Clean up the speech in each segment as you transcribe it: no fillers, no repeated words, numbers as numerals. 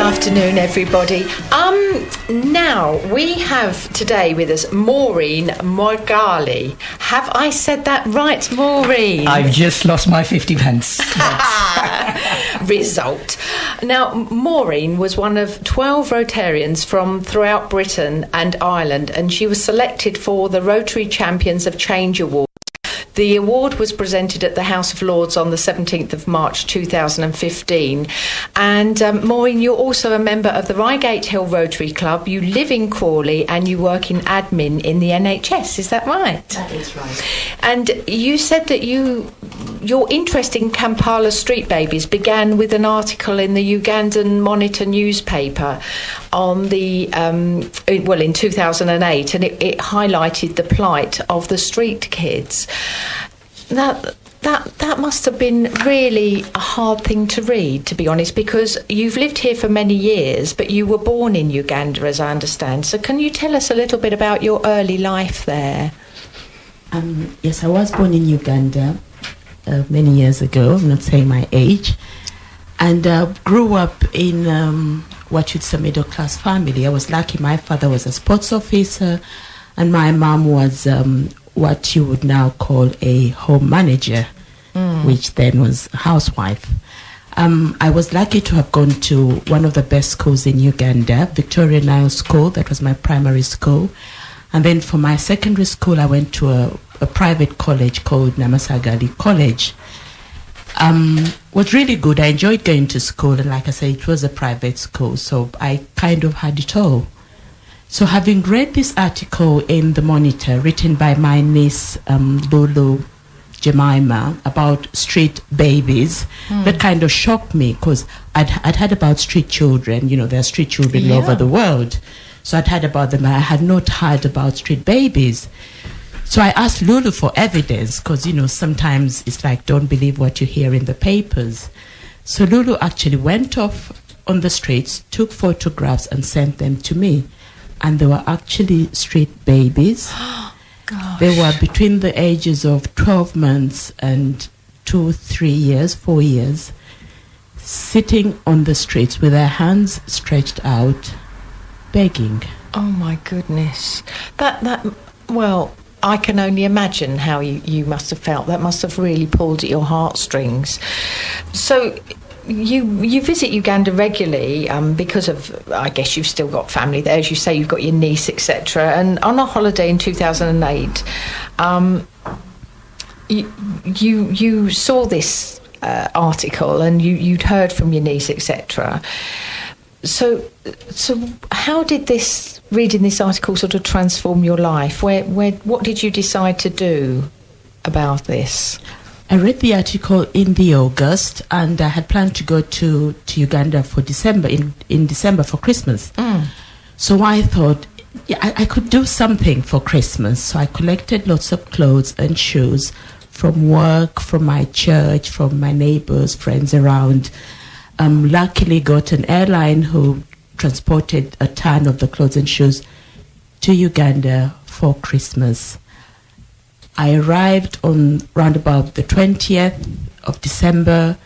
afternoon, everybody. Now we have today with us Maureen Mwagale. Have I said that right, Maureen? I've just lost my 50 pence. Result. Now, Maureen was one of 12 Rotarians from throughout Britain and Ireland, and she was selected for the Rotary Champions of Change Award. The award was presented at the House of Lords on the 17th of March 2015. And Maureen, you're also a member of the Reigate Hill Rotary Club. You live in Crawley and you work in admin in the NHS. Is that right? That is right. And you said that your interest in Kampala street babies began with an article in the Ugandan Monitor newspaper on the in 2008, and it highlighted the plight of the street kids. Now, that must have been really a hard thing to read, to be honest, because you've lived here for many years, but you were born in Uganda, as I understand. So can you tell us a little bit about your early life there? Yes, I was born in Uganda many years ago. I'm not saying my age. And grew up in what you'd say middle-class family. I was lucky. My father was a sports officer, and my mom was what you would now call a home manager, which then was a housewife. I was lucky to have gone to one of the best schools in Uganda, Victoria Nile School. That was my primary school. And then for my secondary school, I went to a private college called Mwagale College. Was really good. I enjoyed going to school, and like I said, it was a private school, so I kind of had it all. So having read this article in the Monitor written by my niece Lulu Jemima about street babies, that kind of shocked me, because I'd heard about street children. You know, there are street children all over the world. So I'd heard about them. I had not heard about street babies. So I asked Lulu for evidence, because, you know, sometimes it's like, don't believe what you hear in the papers. So Lulu actually went off on the streets, took photographs and sent them to me. And they were actually street babies. They were between the ages of 12 months and 2, 3 years, 4 years, sitting on the streets with their hands stretched out, begging. Oh my goodness. Well, I can only imagine how you must have felt. That must have really pulled at your heartstrings. So you visit Uganda regularly because of, I guess you've still got family there, as you say, you've got your niece, etc. And on a holiday in 2008, you saw this article and you'd heard from your niece, etc. So how did reading this article sort of transform your life? What did you decide to do about this? I read the article in the August, and I had planned to go to Uganda for December, in December for Christmas. So I thought, I could do something for Christmas. So I collected lots of clothes and shoes from work, from my church, from my neighbors, friends around. Luckily got an airline who transported a ton of the clothes and shoes to Uganda for Christmas. I arrived on round about the 20th of December,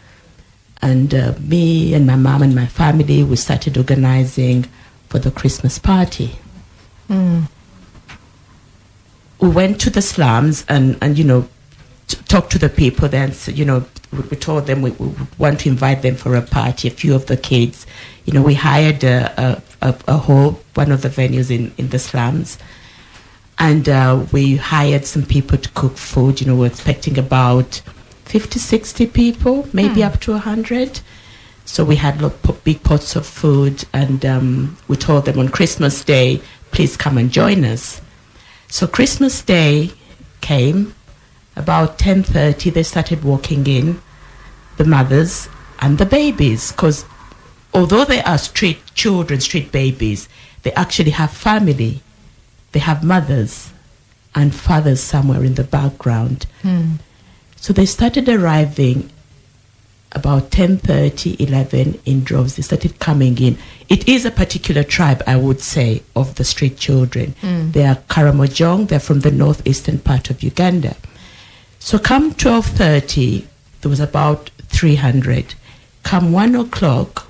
and me and my mom and my family, we started organizing for the Christmas party. We went to the slums and you know, talked to the people then, so, you know, we told them we want to invite them for a party, a few of the kids. You know, we hired a hall, one of the venues in the slums. And we hired some people to cook food. You know, we're expecting about 50, 60 people, maybe up to 100. So we had big pots of food, and we told them on Christmas Day, please come and join us. So Christmas Day came. About 10:30, they started walking in, the mothers and the babies, because although they are street children, street babies, they actually have family. They have mothers and fathers somewhere in the background. So they started arriving about 10:30, 11 in droves. They started coming in. It is a particular tribe, I would say, of the street children. They are Karamojong. They're from the northeastern part of Uganda. So come 12:30, there was about 300. Come 1 o'clock,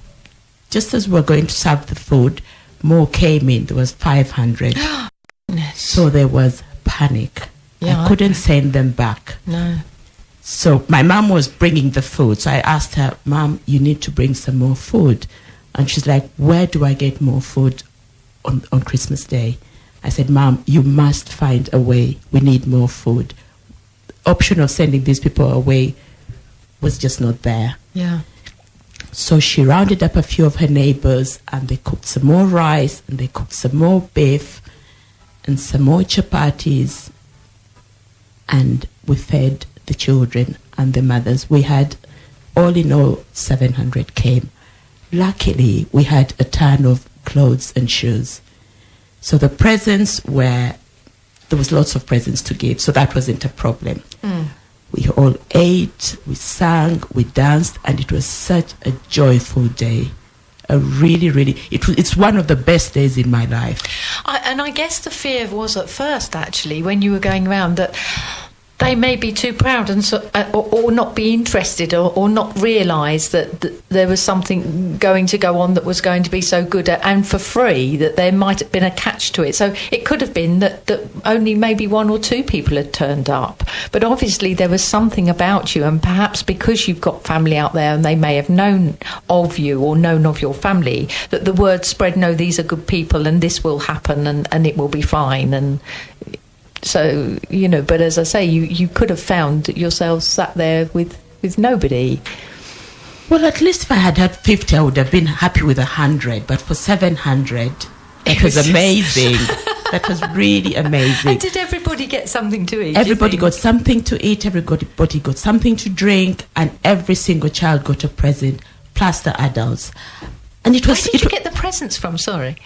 just as we were going to serve the food, more came in. There was 500. So there was panic. Yeah, I couldn't send them back. No. So my mom was bringing the food. So I asked her, Mom, you need to bring some more food. And she's like, where do I get more food on Christmas Day? I said, Mom, you must find a way. We need more food. Option of sending these people away was just not there. Yeah. So she rounded up a few of her neighbors, and they cooked some more rice, and they cooked some more beef, and some more chapatis, and we fed the children and the mothers. We had, all in all, 700 came. Luckily, we had a ton of clothes and shoes. So the presents were, there was lots of presents to give, so that wasn't a problem. We all ate, we sang, we danced, and it was such a joyful day. A really, really, it's one of the best days in my life. And I guess the fear was at first, actually, when you were going around, that they may be too proud and or not be interested or not realise that there was something going to go on that was going to be so good and for free, that there might have been a catch to it. So it could have been that only maybe one or two people had turned up. But obviously there was something about you, and perhaps because you've got family out there and they may have known of you or known of your family, that the word spread, no, these are good people and this will happen and it will be fine. And so, you know, but as I say, you could have found yourselves sat there with nobody. Well, at least if I had had 50, I would have been happy with 100. But for 700, it was amazing. That was really amazing. And did everybody get something to eat? Everybody got something to eat, everybody got something to drink, and every single child got a present, plus the adults. And it was. Where did you get the presents from? Sorry.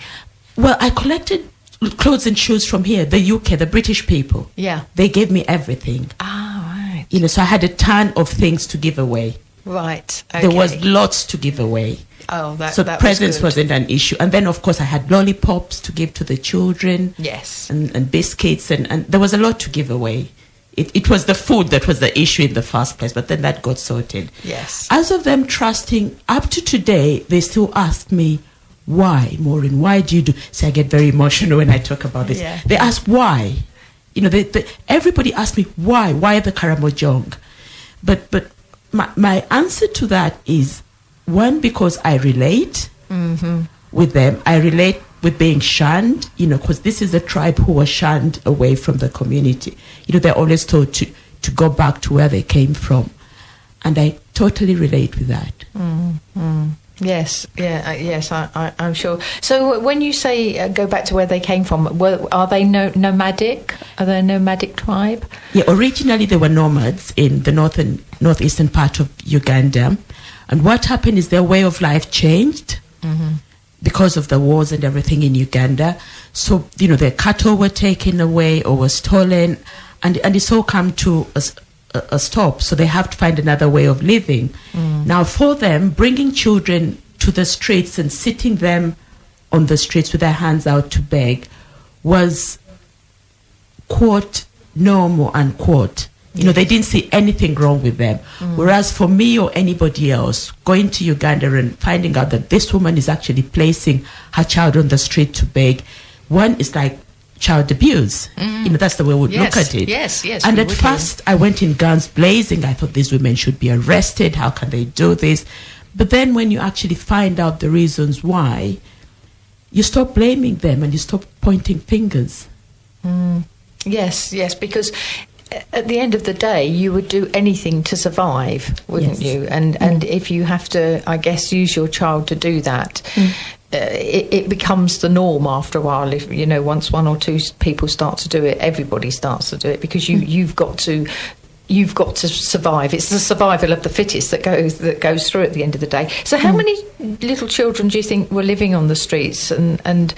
Well, I collected clothes and shoes from here, the UK, the British people. Yeah. They gave me everything. Ah, right. You know, so I had a ton of things to give away. Right. Okay. There was lots to give away. Oh, that so that presents was wasn't an issue. And then, of course, I had lollipops to give to the children. Yes. And biscuits, and there was a lot to give away. It was the food that was the issue in the first place, but then that got sorted. Yes. As of them trusting, up to today, they still ask me, why, Maureen, why do you do? See, I get very emotional when I talk about this. Yeah. They ask why. You know, everybody asks me, why the Karamojong? But my answer to that is, one, because I relate with them. I relate with being shunned, you know, because this is a tribe who was shunned away from the community. You know, they're always told to go back to where they came from. And I totally relate with that. Yes, yeah, yes, I'm sure. So when you say go back to where they came from, are they nomadic? Are they a nomadic tribe? Yeah, originally they were nomads in the northeastern part of Uganda. And what happened is their way of life changed because of the wars and everything in Uganda. So, you know, their cattle were taken away or were stolen, and it's all come to a stop. So they have to find another way of living. Now, for them, bringing children to the streets and sitting them on the streets with their hands out to beg was, quote, normal, unquote. You know, they didn't see anything wrong with them. Whereas for me or anybody else, going to Uganda and finding out that this woman is actually placing her child on the street to beg, one is like child abuse. You know, that's the way we would look at it. Yes. And at first, I went in guns blazing. I thought these women should be arrested. How can they do this? But then when you actually find out the reasons why, you stop blaming them and you stop pointing fingers. Yes, because at the end of the day, you would do anything to survive, wouldn't you? And if you have to, I guess, use your child to do that, it becomes the norm after a while. If you know, once one or two people start to do it, everybody starts to do it, because you've got to survive. It's the survival of the fittest that goes through at the end of the day. So how many little children do you think were living on the streets? And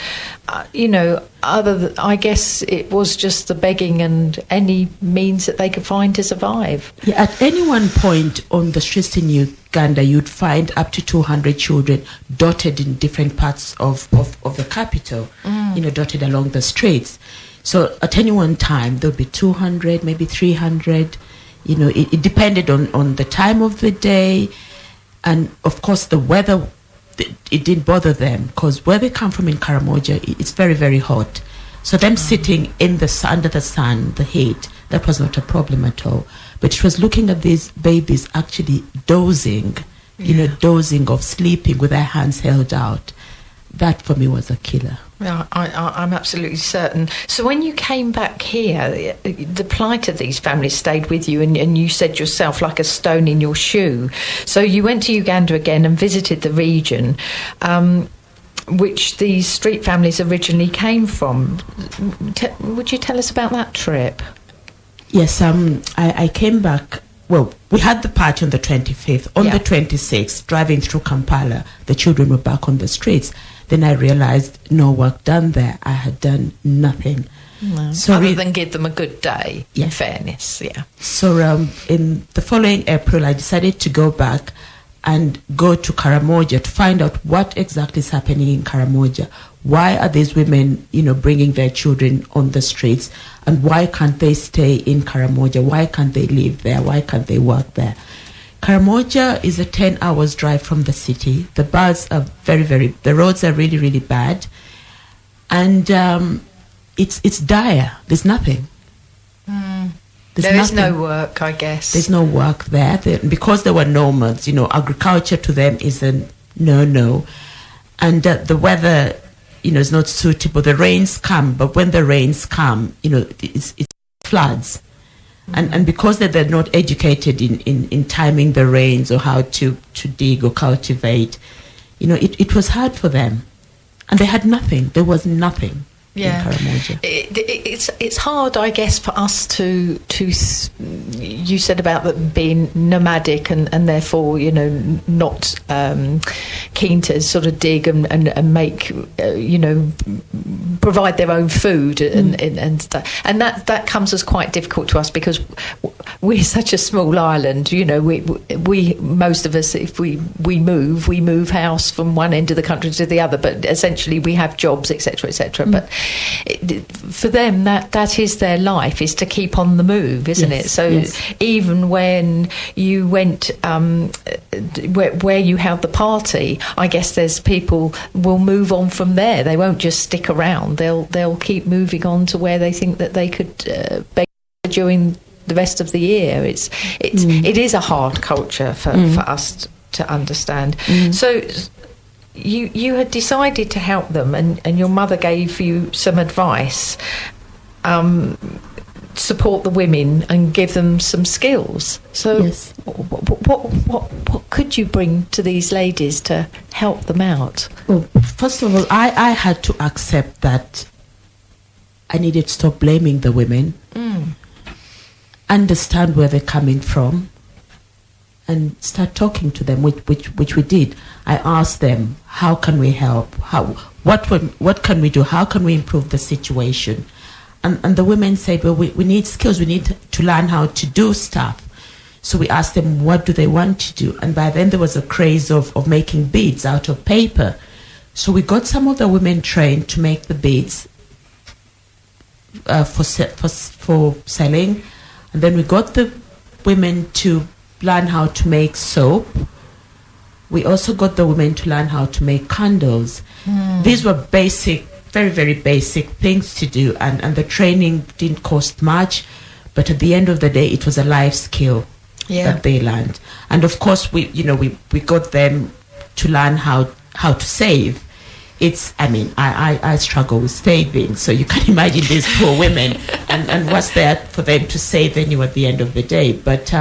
you know, I guess it was just the begging and any means that they could find to survive. Yeah, at any one point on the streets in Uganda, you'd find up to 200 children dotted in different parts of the capital, you know, dotted along the streets. So at any one time, there would be 200, maybe 300. You know, it depended on the time of the day, and of course the weather it didn't bother them, because where they come from in Karamoja, it's very, very hot. So them sitting in the under the sun, the heat, that was not a problem at all. But it was looking at these babies actually dozing, dozing of sleeping with their hands held out. That for me was a killer. Yeah, I'm absolutely certain. So when you came back here, the plight of these families stayed with you, and you said yourself, like a stone in your shoe. So you went to Uganda again and visited the region, which these street families originally came from. Would you tell us about that trip? Yes, I came back. Well, we had the party on the 25th. On the 26th, driving through Kampala, the children were back on the streets. Then I realized no work done there. I had done nothing. No. So other than give them a good day, in fairness, So in the following April, I decided to go back and go to Karamoja to find out what exactly is happening in Karamoja. Why are these women, bringing their children on the streets? And why can't they stay in Karamoja? Why can't they live there? Why can't they work there? Karamoja is a 10 hours drive from the city. The bars are the roads are really, really bad. And it's dire. There's nothing. There is no work, I guess. There's no work there. Because they were nomads, agriculture to them is a no. And the weather, is not suitable. The rains come, but when the rains come, it's floods. And because they're not educated in timing the rains or how to dig or cultivate, it was hard for them. And they had nothing. There was nothing. In Karamoja. It's hard, I guess, for us to you said about that being nomadic and therefore not keen to sort of dig and make provide their own food and stuff, and that comes as quite difficult to us because we're such a small island. We most of us, if we move house from one end of the country to the other, but essentially we have jobs, etc. But for them, that is their life, is to keep on the move, isn't it? So even when you went where you held the party, I guess there's people will move on from there. They won't just stick around. They'll keep moving on to where they think that they could bake during the rest of the year. It is a hard culture for us to understand. So you had decided to help them, and your mother gave you some advice, support the women and give them some skills. So what could you bring to these ladies to help them out? Well, first of all, I had to accept that I needed to stop blaming the women, understand where they're coming from, and start talking to them, which we did. I asked them, how can we help? What can we do? How can we improve the situation? And the women said, well, we need skills. We need to learn how to do stuff. So we asked them, what do they want to do? And by then there was a craze of making beads out of paper. So we got some of the women trained to make the beads for selling. And then we got the women to learn how to make soap. We also got the women to learn how to make candles. These were basic, very, very basic things to do, and the training didn't cost much, but at the end of the day, it was a life skill that they learned. And of course, we got them to learn how to save. I struggle with saving, so you can imagine these poor women and what's there for them to save anyway at the end of the day. But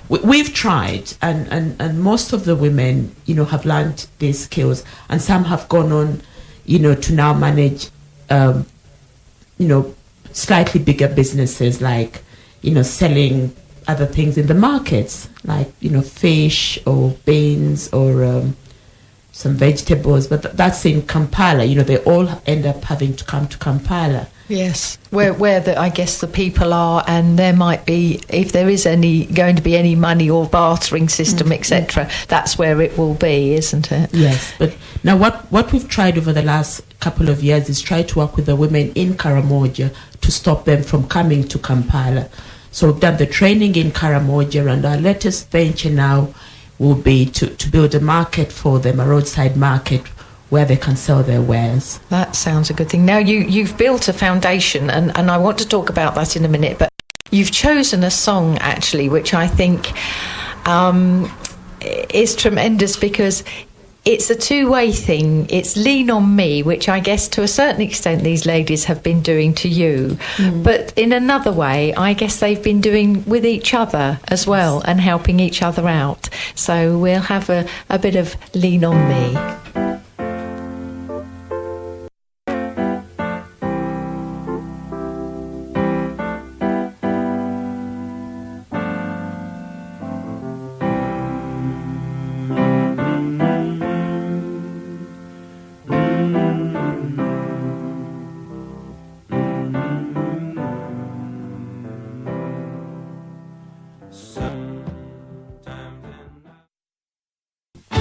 we've tried, and most of the women, have learned these skills, and some have gone on, to now manage, slightly bigger businesses, like, selling other things in the markets, like, fish or beans or some vegetables. But that's in Kampala. They all end up having to come to Kampala. Yes, where I guess the people are, and there might be, if there is going to be any money or bartering system, etc., that's where it will be, isn't it? Yes, but now what we've tried over the last couple of years is try to work with the women in Karamoja to stop them from coming to Kampala. So we've done the training in Karamoja, and our latest venture now, will be to build a market for them, a roadside market where they can sell their wares. That sounds a good thing. Now, you've built a foundation, and I want to talk about that in a minute, but you've chosen a song, actually, which I think is tremendous because it's a two-way thing. It's Lean on Me, which I guess to a certain extent these ladies have been doing to you. But in another way, I guess they've been doing with each other as well and helping each other out. So we'll have a bit of Lean on Me.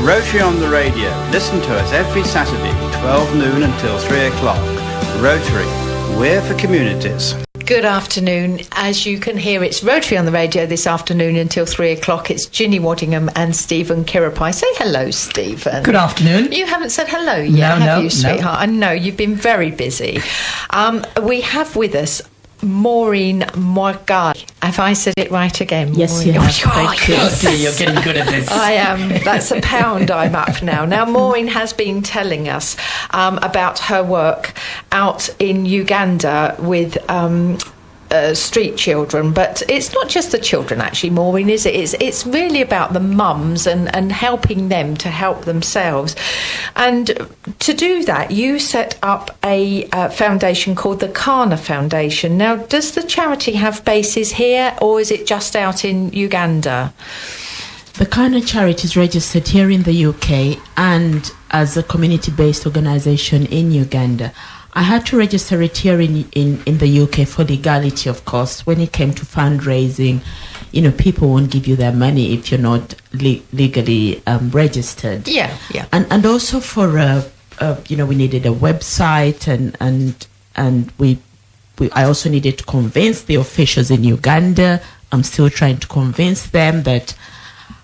Rotary on the radio. Listen to us every Saturday, 12 noon until 3 o'clock. Rotary, we're for communities. Good afternoon. As you can hear, it's Rotary on the radio this afternoon until 3 o'clock. It's Ginny Waddingham and Stephen Kirapai. Say hello, Stephen. Good afternoon. You haven't said hello yet, No, have no, you, sweetheart? I know, you've been very busy. We have with us Maureen Mwagale. Have I said it right again? Yes, Maureen? you have. Thank you. Oh dear, you're getting good at this. I am. That's a pound I'm up now. Now, Maureen has been telling us about her work out in Uganda with street children, but it's not just the children, actually, Maureen, is it? It's really about the mums and helping them to help themselves. And to do that, you set up a foundation called the Kana Foundation. Now, does the charity have bases here, or is it just out in Uganda? The Kana charity is registered here in the UK and as a community-based organisation in Uganda. I had to register it here in the UK for legality, of course. When it came to fundraising, people won't give you their money if you're not legally registered. Yeah. And also for, we needed a website and I also needed to convince the officials in Uganda. I'm still trying to convince them that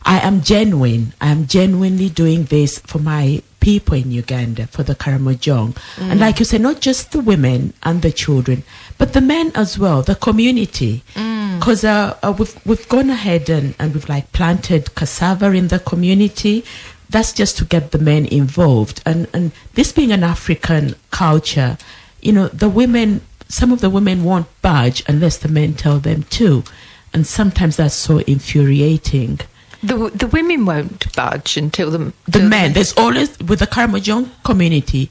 I am genuine. I am genuinely doing this for my people in Uganda, for the Karamojong. And like you said, not just the women and the children, but the men as well, the community. Because we've gone ahead and we've planted cassava in the community. That's just to get the men involved. And this being an African culture, the women, some of the women won't budge unless the men tell them to. And sometimes that's so infuriating. The women won't budge until the men. There's always, with the Karamojong community,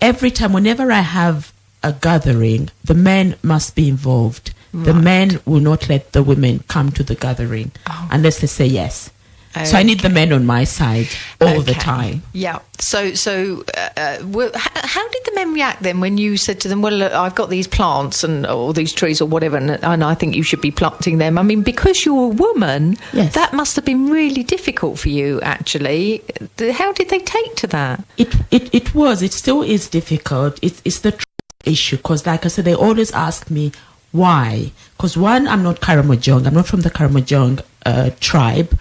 every time, whenever I have a gathering, the men must be involved. Right. The men will not let the women come to the gathering unless they say yes. Okay. So I need the men on my side all the time. Yeah. So how did the men react then when you said to them, well, look, I've got these plants and or these trees or whatever, and I think you should be planting them? I mean, because you're a woman, that must have been really difficult for you, actually. How did they take to that? It was. It still is difficult. It's the issue because, like I said, they always ask me why. Because one, I'm not Karamojong. I'm not from the Karamojong tribe.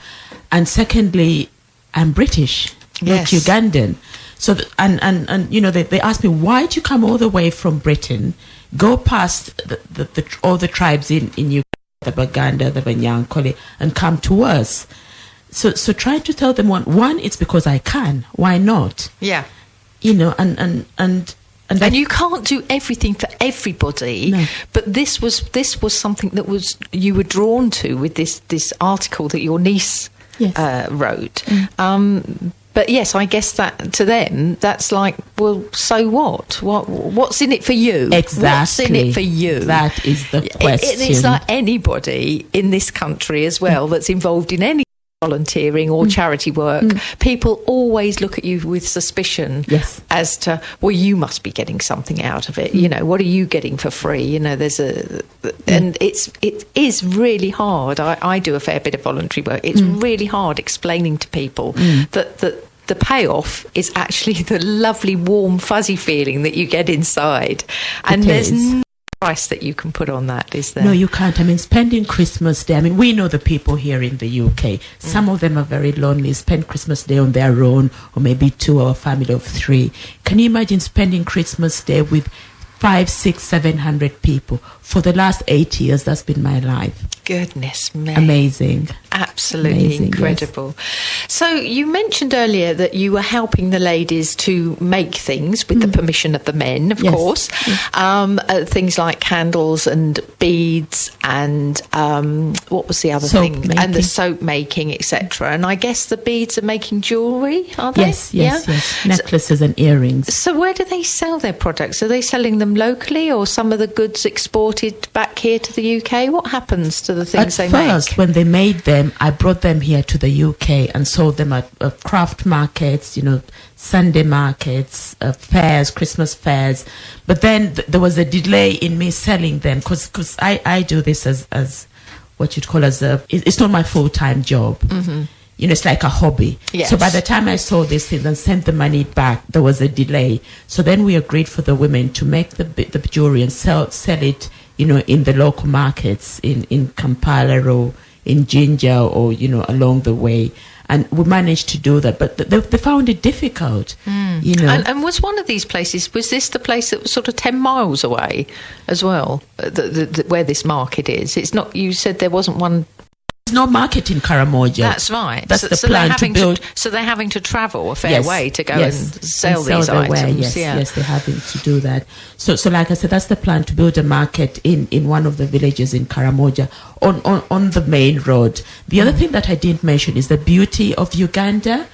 And secondly, I'm British, not Ugandan. So, they asked me, why did you come all the way from Britain, go past all the tribes in Uganda, the Baganda, the Banyankole, and come to us? So trying to tell them, one, it's because I can. Why not? Yeah. And you can't do everything for everybody, but this was something that you were drawn to with this article that your niece wrote. But yes, I guess that to them, that's like, well, so what? What's in it for you? Exactly. What's in it for you? That is the question. It's like anybody in this country as well that's involved in any volunteering or charity work, people always look at you with suspicion as to, well, you must be getting something out of it. What are you getting for free? And it is really hard. I do a fair bit of voluntary work. It's really hard explaining to people that the payoff is actually the lovely, warm, fuzzy feeling that you get inside. And there's price that you can put on that, is there? No, you can't. I mean, spending Christmas Day, I mean, we know the people here in the UK. Some of them are very lonely, spend Christmas Day on their own, or maybe 2 or a family of 3. Can you imagine spending Christmas Day with 500, 600, 700 people? For the last 8 years, that's been my life. Goodness me. Amazing. Absolutely Amazing, incredible. Yes. So you mentioned earlier that you were helping the ladies to make things with the permission of the men, of course. Yes. Things like candles and beads and what was the other soap thing? Making. And the soap making, etc. And I guess the beads are making jewellery, are they? Yes. Necklaces and earrings. So where do they sell their products? Are they selling them locally, or some of the goods exported back here to the UK? What happens to the things they make? At first, when they made them, I brought them here to the UK and sold them at craft markets, Sunday markets, fairs, Christmas fairs. But then there was a delay in me selling them because I do this as what you'd call it's not my full-time job. Mm-hmm. It's like a hobby. Yes. So by the time I sold these things and sent the money back, there was a delay. So then we agreed for the women to make the jewelry and sell it, in the local markets in Kampala or in Jinja or, along the way. And we managed to do that, but they found it difficult, And was one of these places, was this the place that was sort of 10 miles away as well, where this market is? It's not, you said there wasn't one. There's no market in Karamoja. That's right. That's the plan to build. So they're having to travel a fair way to go and sell these their items. Yes, they're having to do that. So like I said, that's the plan, to build a market in one of the villages in Karamoja on the main road. The other thing that I didn't mention is the beauty of Uganda.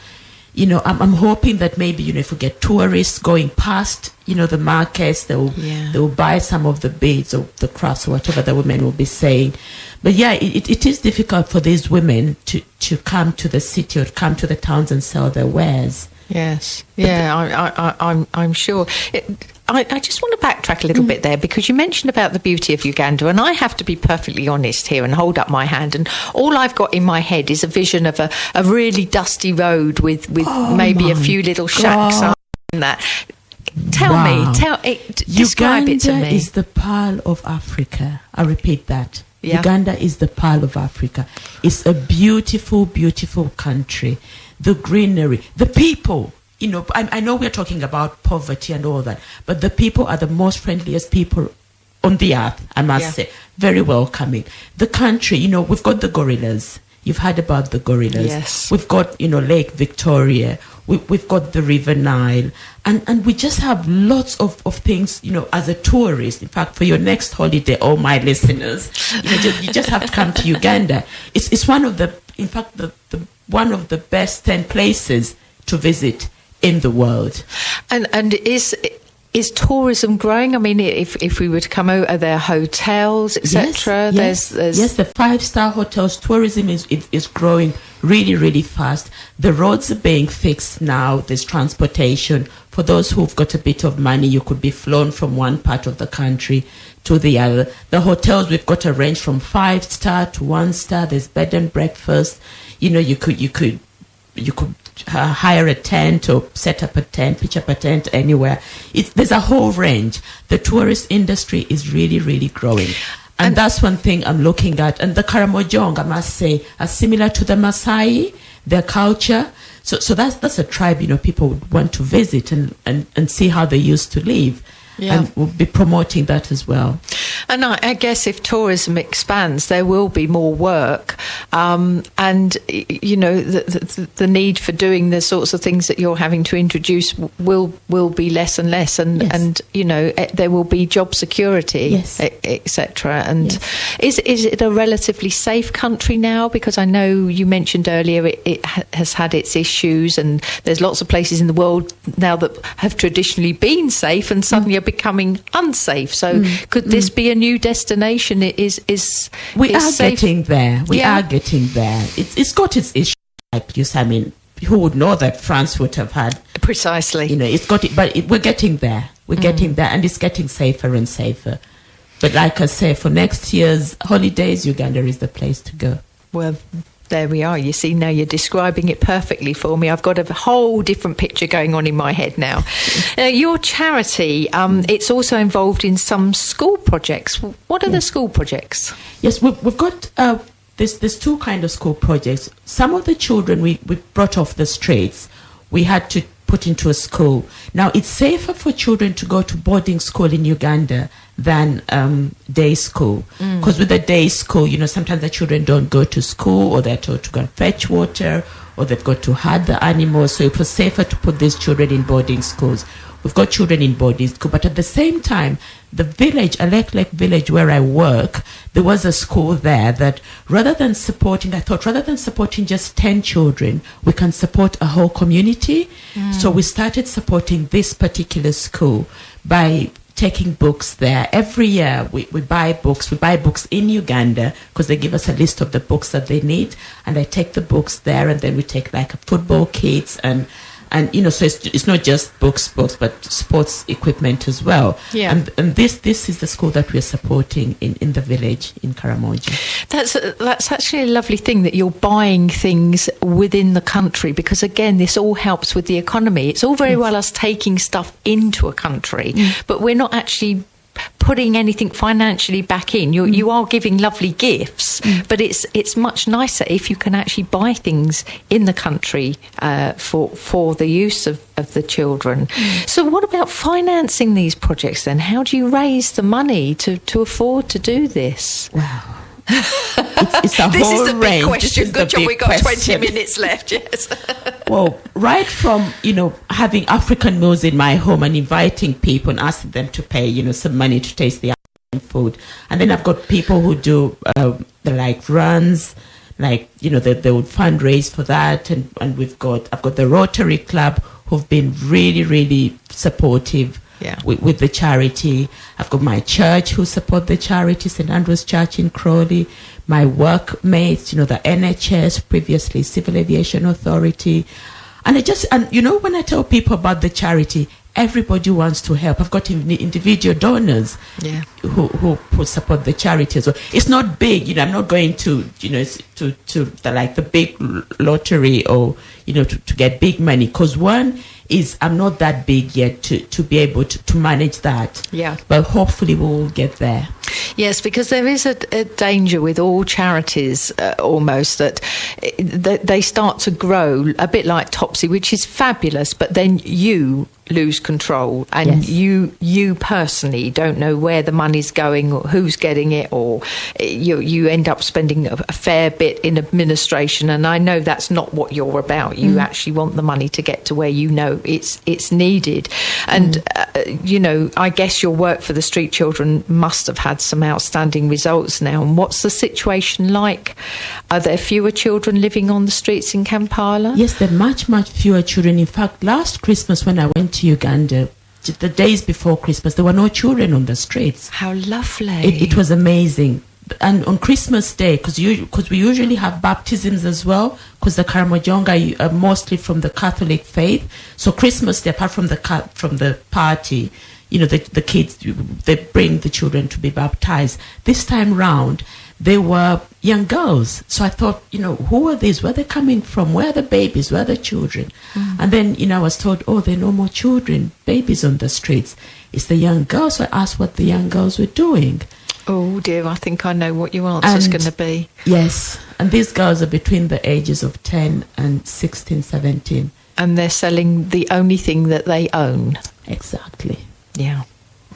I'm hoping that maybe, if we get tourists going past, the markets, they will buy some of the beads or the crafts or whatever the women will be saying. But it is difficult for these women to come to the city or come to the towns and sell their wares. Yes, I'm sure. I just want to backtrack a little bit there, because you mentioned about the beauty of Uganda, and I have to be perfectly honest here and hold up my hand, and all I've got in my head is a vision of a really dusty road with maybe a few little shacks and that. Describe it to me. Uganda is the pearl of Africa. I repeat that. Yeah. Uganda is the pearl of Africa. It's a beautiful, beautiful country. The greenery, the people. I know we're talking about poverty and all that, but the people are the most friendliest people on the earth, I must say. Very welcoming. The country, we've got the gorillas. You've heard about the gorillas. Yes. We've got, Lake Victoria. We've got the River Nile. And we just have lots of things, as a tourist. In fact, for your next holiday, all my listeners, you just have to come to Uganda. It's one of one of the best 10 places to visit in the world. And is tourism growing? I mean, if we were to come out, are there hotels, etc.? Yes, the 5-star hotels. Tourism is growing really, really fast. The roads are being fixed now. There's transportation. For those who've got a bit of money, you could be flown from one part of the country to the other. The hotels, we've got a range from 5-star to 1-star. There's bed and breakfast. You could hire a tent or set up a tent, pitch up a tent anywhere. There's a whole range. The tourist industry is really, really growing. And that's one thing I'm looking at. And the Karamojong, I must say, are similar to the Maasai, their culture. So that's a tribe, people would want to visit and see how they used to live. Yeah. And we'll be promoting that as well. And I guess if tourism expands, there will be more work, and the need for doing the sorts of things that you're having to introduce will be less and less, and there will be job security, etc. And is it a relatively safe country now? Because I know you mentioned earlier it has had its issues, and there's lots of places in the world now that have traditionally been safe and suddenly are becoming unsafe. So could this be a new destination? We are getting there. It's got its issues. I mean, who would know that France would have had precisely? It's got it, but we're getting there. We're getting there, and it's getting safer and safer. But like I say, for next year's holidays, Uganda is the place to go. Well, There we are. You see, now you're describing it perfectly for me. I've got a whole different picture going on in my head now. Your charity, it's also involved in some school projects. What are the school projects? Yes, we've got there's two kind of school projects. Some of the children we brought off the streets, we had to put into a school. Now, it's safer for children to go to boarding school in Uganda than day school. Because with the day school, sometimes the children don't go to school, or they're told to go and fetch water, or they've got to herd the animals. So it was safer to put these children in boarding schools. We've got children in boarding school, but at the same time, the village, Alek village where I work, there was a school there that rather than supporting just 10 children, we can support a whole community. So we started supporting this particular school by taking books there. Every year we buy books. We buy books in Uganda because they give us a list of the books that they need. And I take the books there, and then we take like a football kits and so it's not just books, but sports equipment as well. Yeah. And this is the school that we're supporting in the village in Karamoja. That's actually a lovely thing that you're buying things within the country, because again, this all helps with the economy. It's all very well us taking stuff into a country, but we're not actually putting anything financially back in. You are giving lovely gifts, but it's much nicer if you can actually buy things in the country for the use of the children. So what about financing these projects then? How do you raise the money to afford to do this? Wow. It's a this whole is the big range. question. Good job we got 20 minutes left. Yes. Well, right from having African meals in my home and inviting people and asking them to pay some money to taste the African food, and then I've got people who do the runs, they would fundraise for that, and I've got the Rotary Club who've been really, really supportive. Yeah. With the charity. I've got my church who support the charity, St. Andrew's Church in Crawley, my workmates, the NHS, previously Civil Aviation Authority. And when I tell people about the charity, everybody wants to help. I've got individual donors who support the charity as well. It's not big, I'm not going to the big lottery or, to get big money, because one is I'm not that big yet to be able to manage that. Yeah. But hopefully we will get there. Yes, because there is a danger with all charities almost that they start to grow a bit like Topsy, which is fabulous, but then you lose control, and you personally don't know where the money's going or who's getting it, or you end up spending a fair bit in administration, and I know that's not what you're about. You actually want the money to get to where it's needed. And I guess your work for the street children must have had some outstanding results now. And what's the situation like? Are there fewer children living on the streets in Kampala? Yes, there are much fewer children. In fact, last Christmas when I went to Uganda, the days before Christmas, there were no children on the streets. How lovely. It was amazing. And on Christmas Day, because we usually have baptisms as well, because the Karamojonga are mostly from the Catholic faith. So Christmas Day, apart from the party, the kids, they bring the children to be baptized. This time round, they were young girls. So I thought, who are these? Where are they coming from? Where are the babies? Where are the children? And then, I was told, there are no more children, babies on the streets. It's the young girls. So I asked what the young girls were doing. Oh dear, I think I know what your answer's going to be. Yes, and these girls are between the ages of 10 and 16, 17. And they're selling the only thing that they own. Exactly. Yeah.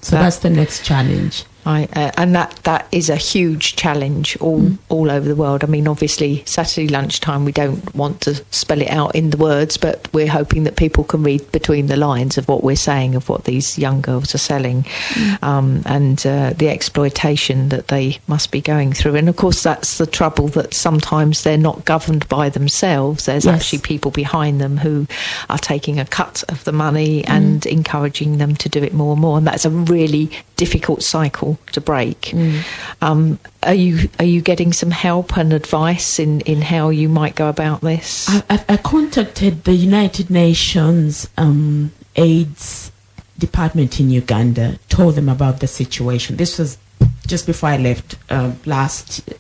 So that's the next challenge. And that is a huge challenge all over the world. I mean, obviously, Saturday lunchtime, we don't want to spell it out in the words, but we're hoping that people can read between the lines of what we're saying, of what these young girls are selling, and the exploitation that they must be going through. And, of course, that's the trouble, that sometimes they're not governed by themselves. There's actually people behind them who are taking a cut of the money and encouraging them to do it more and more. And that's a really difficult cycle to break. Are you getting some help and advice in how you might go about this? I contacted the United Nations AIDS department in Uganda, told them about the situation. This was just before I left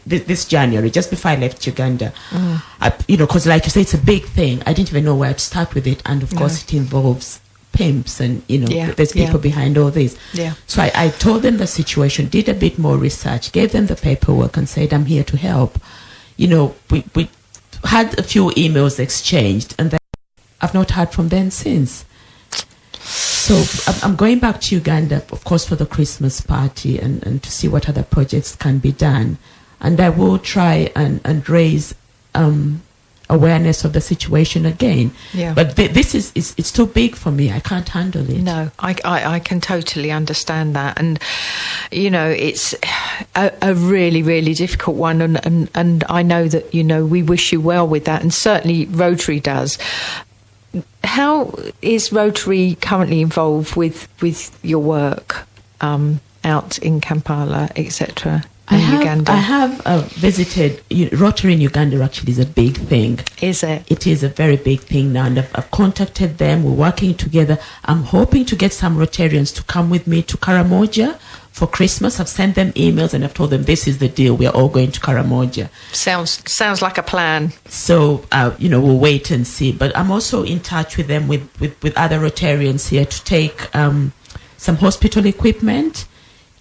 this January, just before I left Uganda. Because like you say, it's a big thing. I didn't even know where to start with it, and of course it involves pimps, and there's people behind all this. Yeah. So I told them the situation, did a bit more research, gave them the paperwork, and said, I'm here to help. We had a few emails exchanged, and then I've not heard from them since. So I'm going back to Uganda, of course, for the Christmas party and to see what other projects can be done. And I will try and raise awareness of the situation again. Yeah. But this is it's too big for me. I can't handle it. No, I can totally understand that. And, it's a really, really difficult one. And I know that, we wish you well with that. And certainly Rotary does. How is Rotary currently involved with your work out in Kampala, etc., in Uganda? I have visited Rotary in Uganda. Actually, is a big thing. Is it? It is a very big thing now, and I've contacted them. We're working together. I'm hoping to get some Rotarians to come with me to Karamoja for Christmas. I've sent them emails and I've told them this is the deal. We are all going to Karamoja. Sounds like a plan. So we'll wait and see. But I'm also in touch with them with other Rotarians here to take some hospital equipment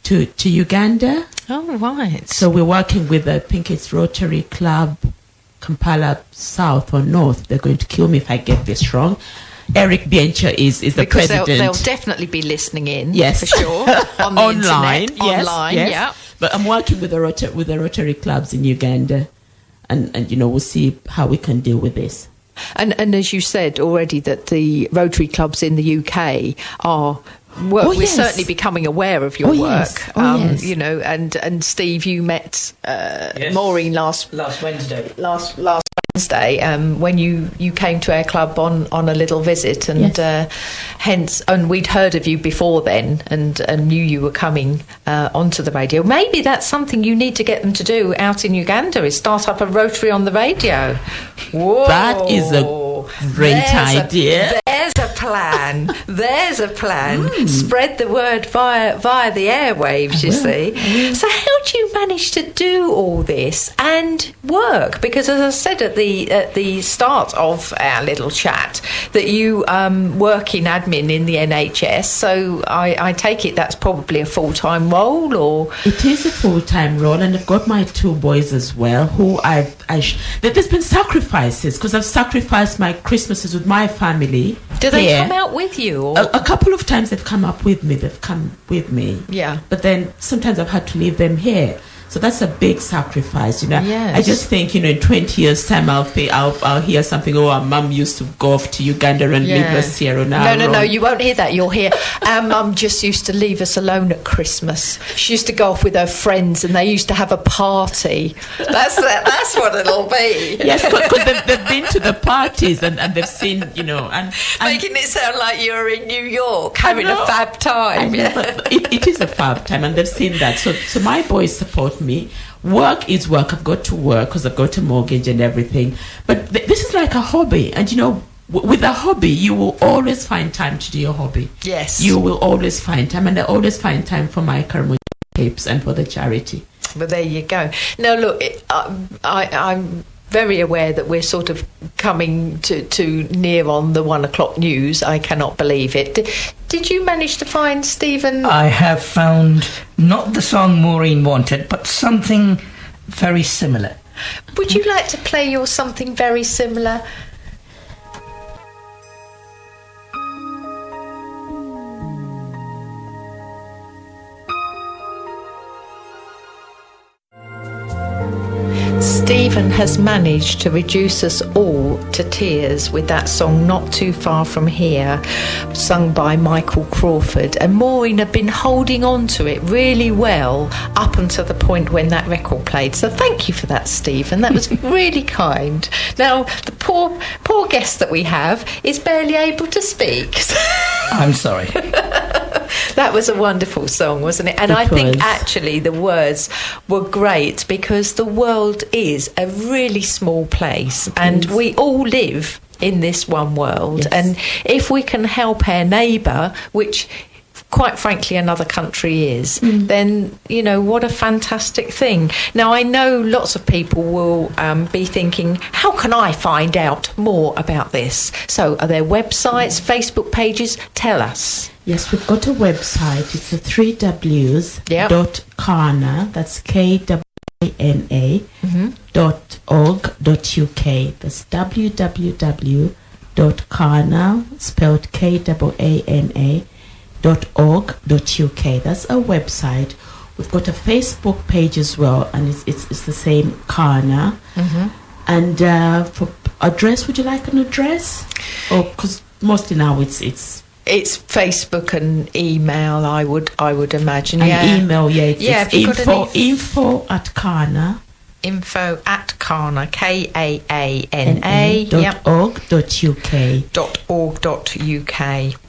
to Uganda. Oh, right. So we're working with, I think it's Rotary Club Kampala South or North. They're going to kill me if I get this wrong. Eric Biencha is the because president. They'll definitely be listening in, yes, for sure, on the online, internet. Online, yes. yeah. But I'm working with the Rotary clubs in Uganda, and we'll see how we can deal with this. And as you said already, that the Rotary clubs in the UK are. Well, we're certainly becoming aware of your work. Yes. And Steve, you met Maureen last Wednesday. Last Wednesday, when you came to our club on a little visit, and hence, and we'd heard of you before then, and knew you were coming onto the radio. Maybe that's something you need to get them to do out in Uganda, is start up a Rotary on the radio. Whoa. That is a great idea. There's a plan. There's a plan. Spread the word via the airwaves, you see. So how do you manage to do all this and work? Because as I said at the start of our little chat, that you work in admin in the NHS, so I take it that's probably a full-time role, or? It is a full-time role, and I've got my two boys as well, who there's been sacrifices, because I've sacrificed my Christmases with my family. Do they come out with you? Or? A couple of times they've come with me. Yeah. But then sometimes I've had to leave them here. So that's a big sacrifice, Yes. I just think, in 20 years' time, I'll hear something. Oh, our mum used to go off to Uganda and leave us here on our own. No, you won't hear that. You'll hear, our mum just used to leave us alone at Christmas. She used to go off with her friends, and they used to have a party. That's what it'll be. Yes, because they've been to the parties and they've seen, and making it sound like you're in New York having a fab time. But it is a fab time, and they've seen that. So my boys support me. Work is work. I've got to work because I've got a mortgage and everything. But this is like a hobby, and with a hobby, you will always find time to do your hobby. Yes, you will always find time, and I always find time for my Karamoja tapes and for the charity. Well, there you go. Now, look, I'm very aware that we're sort of coming to near on the 1 o'clock news. I cannot believe it. Did you manage to find Stephen? I have found not the song Maureen wanted, but something very similar. Would you like to play your something very similar? Stephen has managed to reduce us all to tears with that song Not Too Far From Here, sung by Michael Crawford, and Maureen had been holding on to it really well up until the point when that record played. So thank you for that, Stephen. That was really kind. Now, the poor guest that we have is barely able to speak. I'm sorry. That was a wonderful song, wasn't it? And I think actually the words were great, because the world is a really small place, and we all live in this one world. Yes. And if we can help our neighbour, which quite frankly another country is, then, you know, what a fantastic thing. Now, I know lots of people will be thinking, how can I find out more about this? So are there websites, Facebook pages? Tell us. Yes, we've got a website. It's a 3ws.kana, that's KANA, .org.uk. That's www.kana, spelled KANA.org.uk. That's our website. We've got a Facebook page as well, and it's the same, Kana. And for address, would you like an address? Or because mostly now it's Facebook and email, I would imagine. And email, it's info at Kana. Info at Kana, KAANA .org.uk.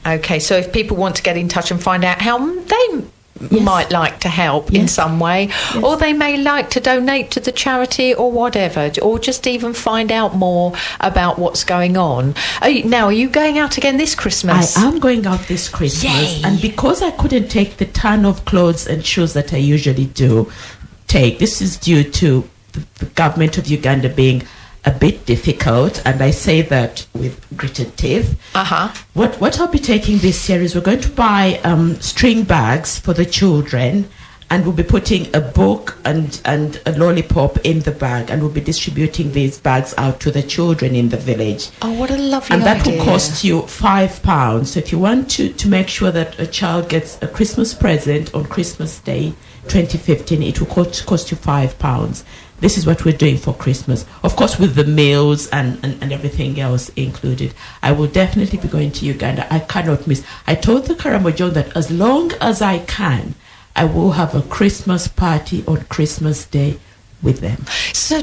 Okay, so if people want to get in touch and find out how they might like to help in some way, or they may like to donate to the charity or whatever, or just even find out more about what's going on. Are you going out again this Christmas? I am going out this Christmas. Yay. And because I couldn't take the ton of clothes and shoes that I usually do take, this is due to the government of Uganda being a bit difficult, and I say that with gritted teeth. What I'll be taking this year is we're going to buy string bags for the children, and we'll be putting a book and a lollipop in the bag, and we'll be distributing these bags out to the children in the village. Oh, what a lovely idea. And that idea. will cost you £5. So if you want to make sure that a child gets a Christmas present on Christmas Day 2015, it will cost you £5. This is what we're doing for Christmas. Of course, with the meals and everything else included. I will definitely be going to Uganda. I cannot miss. I told the Karamojong that as long as I can, I will have a Christmas party on Christmas Day with them. So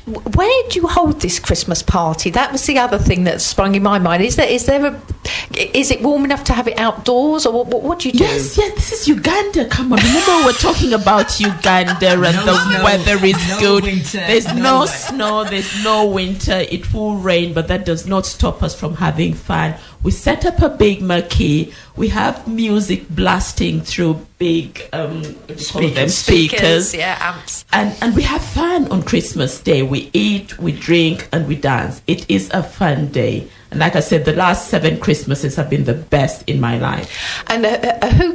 where do you hold this Christmas party? That was the other thing that sprung in my mind. Is it warm enough to have it outdoors, or what do you do? Yes, this is Uganda. Come on, remember we're talking about Uganda and the weather is good. Winter, there's no snow, there's no winter. It will rain, but that does not stop us from having fun. We set up a big marquee. We have music blasting through big speakers. Amps. And we have fun on Christmas Day. We eat, we drink, and we dance. It is a fun day. And like I said, the last 7 Christmases have been the best in my life. And who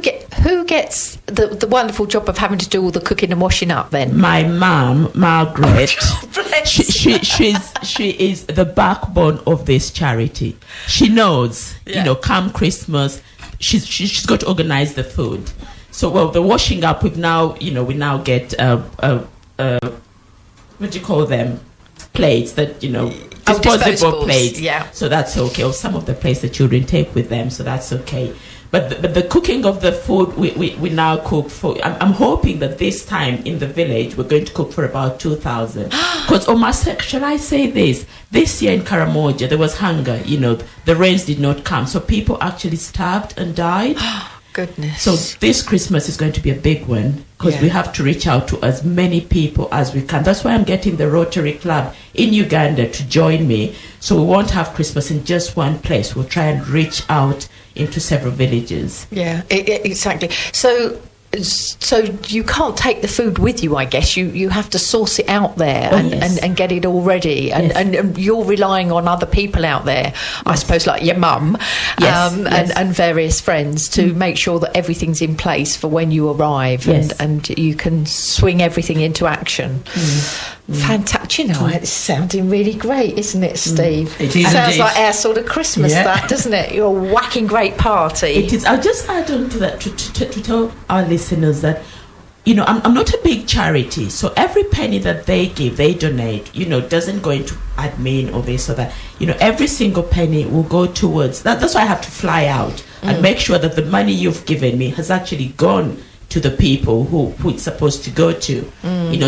gets the wonderful job of having to do all the cooking and washing up then? My mum, Margaret. Bless she is the backbone of this charity. She knows, come Christmas, she's got to organize the food. So, the washing up, we now get what do you call them? Plates that disposable plates. Yeah. So that's okay. Or some of the plates the children take with them, so that's okay. But the cooking of the food, we now cook for. I'm hoping that this time in the village we're going to cook for about 2,000. Because shall I say this? This year in Karamoja there was hunger. The rains did not come, so people actually starved and died. Goodness. So this Christmas is going to be a big one because we have to reach out to as many people as we can. That's why I'm getting the Rotary Club in Uganda to join me. So we won't have Christmas in just one place. We'll try and reach out into several villages. Yeah, exactly. So you can't take the food with you, I guess. You have to source it out there and get it all ready. And you're relying on other people out there, I suppose, like your mum and various friends to make sure that everything's in place for when you arrive and you can swing everything into action. Fantastic. It's sounding really great, isn't it, Steve? It is. Sounds like our sort of Christmas, that, doesn't it? You're a whacking great party. It is. I'll just add on to that to tell our listeners that, I'm not a big charity, so every penny that they give, they donate, doesn't go into admin or this or that. Every single penny will go towards that. That's why I have to fly out and make sure that the money you've given me has actually gone to the people who it's supposed to go to.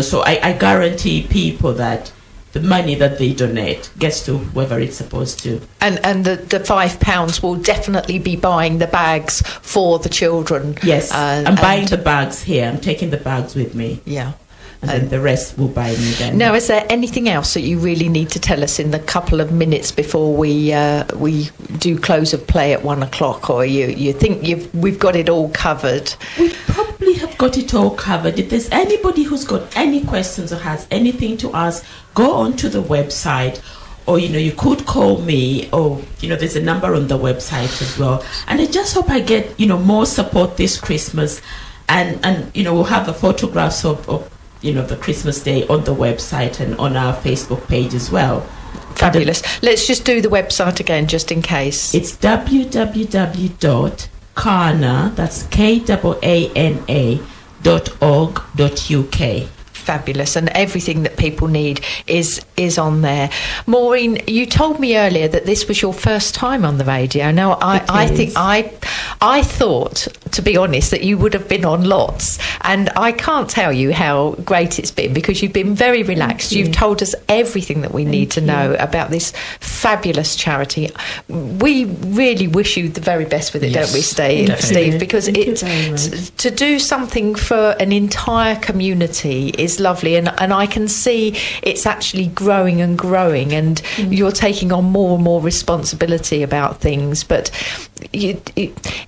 So I guarantee people that the money that they donate gets to whoever it's supposed to. And the £5 will definitely be buying the bags for the children. Yes, I'm buying the bags here. I'm taking the bags with me. Yeah. and then the rest will buy in Uganda. Now, is there anything else that you really need to tell us in the couple of minutes before we do close of play at 1 o'clock, or you think we've got it all covered? We probably have got it all covered. If there's anybody who's got any questions or has anything to ask, go onto the website, or you could call me, or there's a number on the website as well. And I just hope I get more support this Christmas, and we'll have the photographs of the Christmas day on the website and on our Facebook page as well. Fabulous. Let's just do the website again, just in case. It's www.kana, that's KAANA.org.uk. Fabulous, and everything that people need is on there. Maureen, you told me earlier that this was your first time on the radio. Now, I thought, to be honest, that you would have been on lots, and I can't tell you how great it's been, because you've been very relaxed. You've told us everything that we need to know about this fabulous charity. We really wish you the very best with it, don't we, Steve? Because to do something for an entire community is lovely, and I can see it's actually growing and growing, and you're taking on more and more responsibility about things. But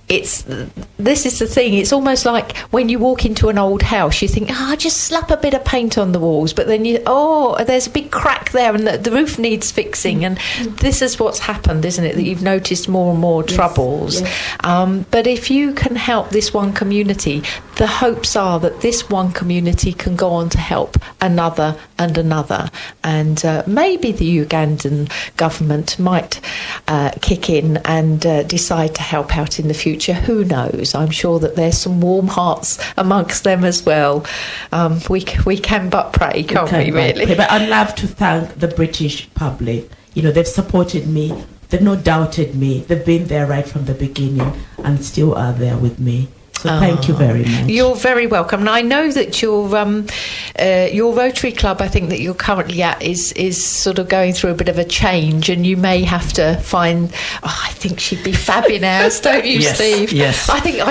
this is the thing, it's almost like when you walk into an old house, you think, just slap a bit of paint on the walls, but then there's a big crack there, and the roof needs fixing, and this is what's happened, isn't it, that you've noticed more and more troubles. But if you can help this one community, the hopes are that this one community can go on to help another and another, and maybe the Ugandan government might kick in and decide to help out in the future. Who knows? I'm sure that there's some warm hearts amongst them as well. We can but pray, can't we, really? But I'd love to thank the British public. They've supported me, they've not doubted me, they've been there right from the beginning and still are there with me. So thank you very much. You're very welcome. And I know that your Rotary Club, I think that you're currently at, is sort of going through a bit of a change, and you may have to find. I think she'd be fabulous, don't you, yes, Steve? Yes. I think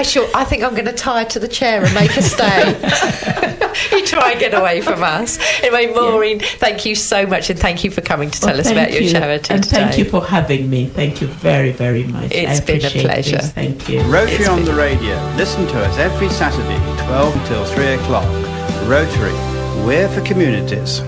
I'm going to tie her to the chair and make her stay. You try and get away from us. Anyway, Maureen, thank you so much, and thank you for coming to tell us about your charity and today. Thank you for having me. Thank you very, very much. It's been a pleasure. This. Thank you. Rotary on the radio. Listen to us every Saturday, 12 until 3 o'clock. Rotary, we're for communities.